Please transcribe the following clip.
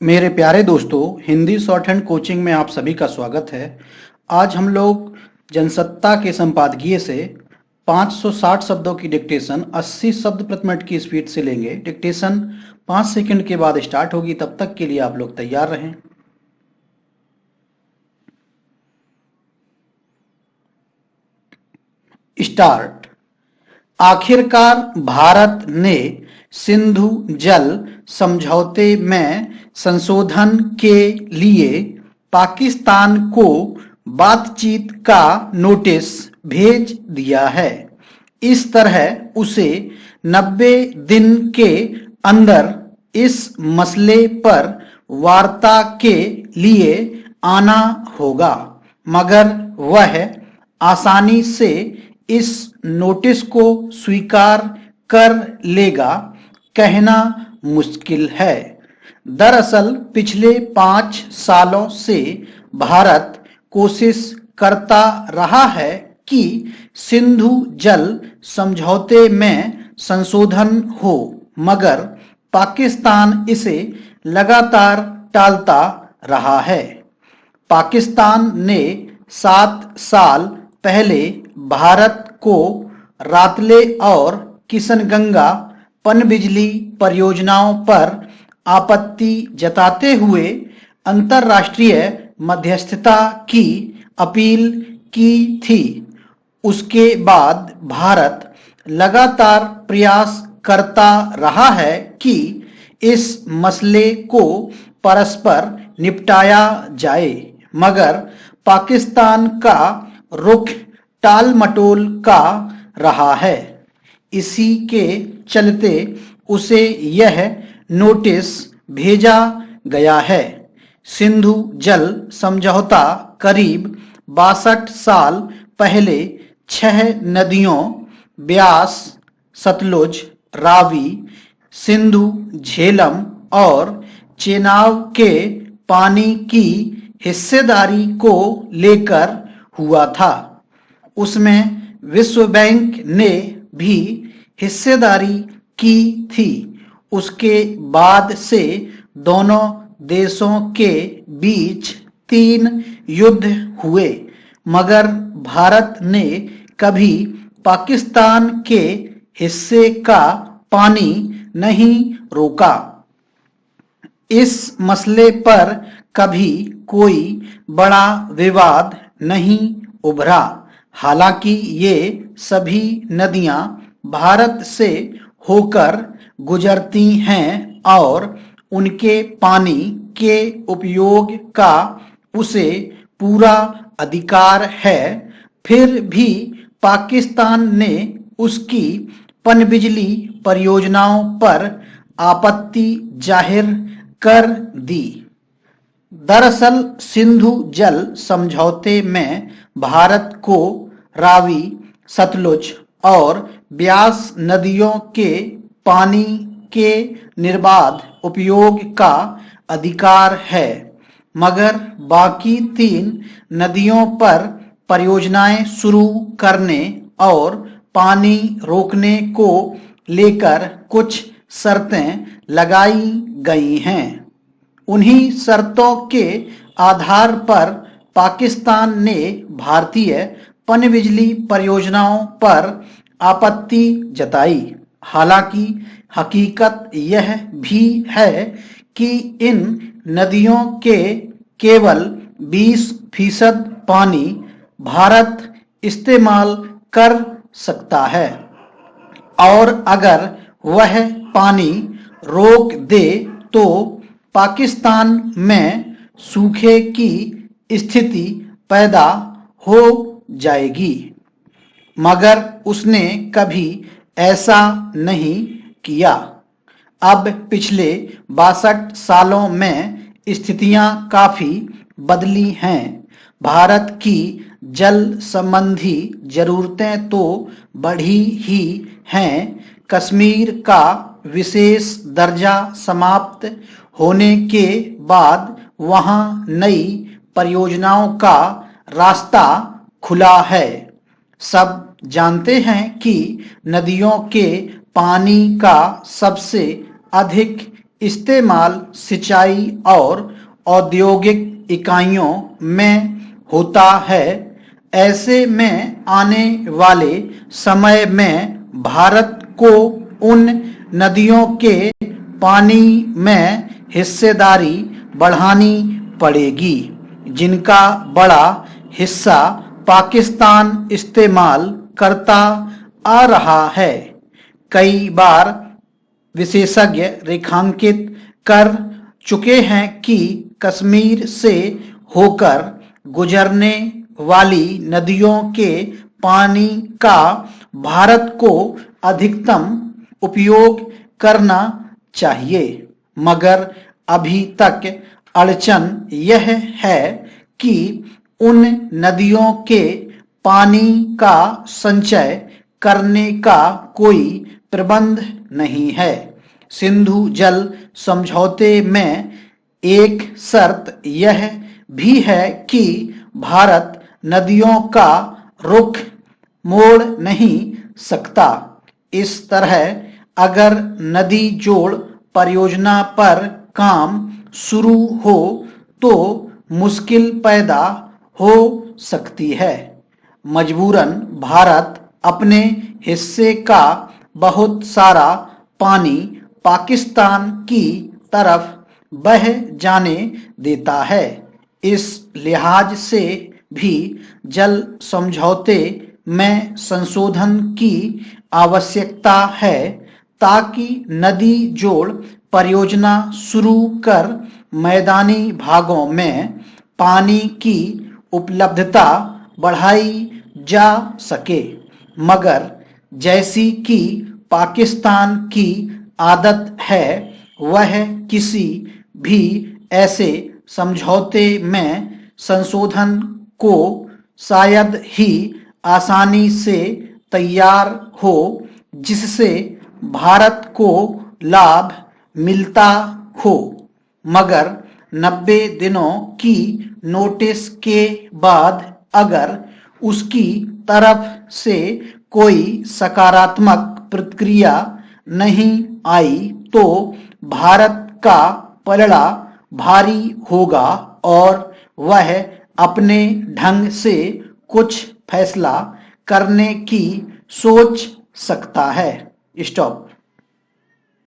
मेरे प्यारे दोस्तों, हिंदी शॉर्ट हैंड कोचिंग में आप सभी का स्वागत है। आज हम लोग जनसत्ता के संपादकीय से 560 शब्दों की डिक्टेशन 80 शब्द प्रति मिनट की स्पीड से लेंगे। डिक्टेशन 5 सेकंड के बाद स्टार्ट होगी, तब तक के लिए आप लोग तैयार रहें। स्टार्ट। आखिरकार भारत ने सिंधु जल समझौते में संशोधन के लिए पाकिस्तान को बातचीत का नोटिस भेज दिया है। इस तरह उसे 90 दिन के अंदर इस मसले पर वार्ता के लिए आना होगा, मगर वह आसानी से इस नोटिस को स्वीकार कर लेगा कहना मुश्किल है। दरअसल पिछले 5 सालों से भारत कोशिश करता रहा है कि सिंधु जल समझौते में संशोधन हो, मगर पाकिस्तान इसे लगातार टालता रहा है। पाकिस्तान ने 7 साल पहले भारत को रातले और किशनगंगा पनबिजली परियोजनाओं पर आपत्ति जताते हुए अंतर्राष्ट्रीय मध्यस्थता की अपील की थी। उसके बाद भारत लगातार प्रयास करता रहा है कि इस मसले को परस्पर निपटाया जाए, मगर पाकिस्तान का रुख टाल मटोल का रहा है। इसी के चलते उसे यह नोटिस भेजा गया है। सिंधु जल समझौता करीब 62 साल पहले 6 नदियों ब्यास, सतलुज, रावी, सिंधु, झेलम और चेनाब के पानी की हिस्सेदारी को लेकर हुआ था। उसमें विश्व बैंक ने भी हिस्सेदारी की थी। उसके बाद से दोनों देशों के बीच 3 युद्ध हुए, मगर भारत ने कभी पाकिस्तान के हिस्से का पानी नहीं रोका। इस मसले पर कभी कोई बड़ा विवाद नहीं उभरा। हालांकि ये सभी नदियां भारत से होकर गुजरती हैं और उनके पानी के उपयोग का उसे पूरा अधिकार है, फिर भी पाकिस्तान ने उसकी पनबिजली परियोजनाओं पर आपत्ति जाहिर कर दी। दरअसल सिंधु जल समझौते में भारत को रावी, सतलुज और ब्यास नदियों के पानी के निर्बाध उपयोग का अधिकार है, मगर बाकी 3 नदियों पर परियोजनाएं शुरू करने और पानी रोकने को लेकर कुछ शर्तें लगाई गई हैं। उन्हीं शर्तों के आधार पर पाकिस्तान ने भारतीय पनबिजली परियोजनाओं पर आपत्ति जताई। हालांकि हकीकत यह भी है कि इन नदियों के केवल 20% पानी भारत इस्तेमाल कर सकता है, और अगर वह पानी रोक दे तो पाकिस्तान में सूखे की स्थिति पैदा हो जाएगी, मगर उसने कभी ऐसा नहीं किया। अब पिछले 62 सालों में स्थितियां काफी बदली हैं। भारत की जल संबंधी जरूरतें तो बढ़ी ही हैं। कश्मीर का विशेष दर्जा समाप्त होने के बाद वहां नई परियोजनाओं का रास्ता खुला है। सब जानते हैं कि नदियों के पानी का सबसे अधिक इस्तेमाल सिंचाई और औद्योगिक इकाइयों में होता है। ऐसे में आने वाले समय में भारत को उन नदियों के पानी में हिस्सेदारी बढ़ानी पड़ेगी जिनका बड़ा हिस्सा पाकिस्तान इस्तेमाल करता आ रहा है। कई बार विशेषज्ञ रेखांकित कर चुके हैं कि कश्मीर से होकर गुजरने वाली नदियों के पानी का भारत को अधिकतम उपयोग करना चाहिए, मगर अभी तक अड़चन यह है कि उन नदियों के पानी का संचय करने का कोई प्रबंध नहीं है। सिंधु जल समझौते में एक शर्त यह भी है कि भारत नदियों का रुख मोड़ नहीं सकता। इस तरह अगर नदी जोड़ परियोजना पर काम शुरू हो तो मुश्किल पैदा हो सकती है। मजबूरन भारत अपने हिस्से का बहुत सारा पानी पाकिस्तान की तरफ बह जाने देता है। इस लिहाज से भी जल समझौते में संशोधन की आवश्यकता है ताकि नदी जोड़ परियोजना शुरू कर मैदानी भागों में पानी की उपलब्धता बढ़ाई जा सके। मगर जैसी कि पाकिस्तान की आदत है, वह किसी भी ऐसे समझौते में संशोधन को शायद ही आसानी से तैयार हो जिससे भारत को लाभ मिलता हो। मगर 90 दिनों की नोटिस के बाद अगर उसकी तरफ से कोई सकारात्मक प्रतिक्रिया नहीं आई तो भारत का पलड़ा भारी होगा और वह अपने ढंग से कुछ फैसला करने की सोच सकता है। स्टॉप।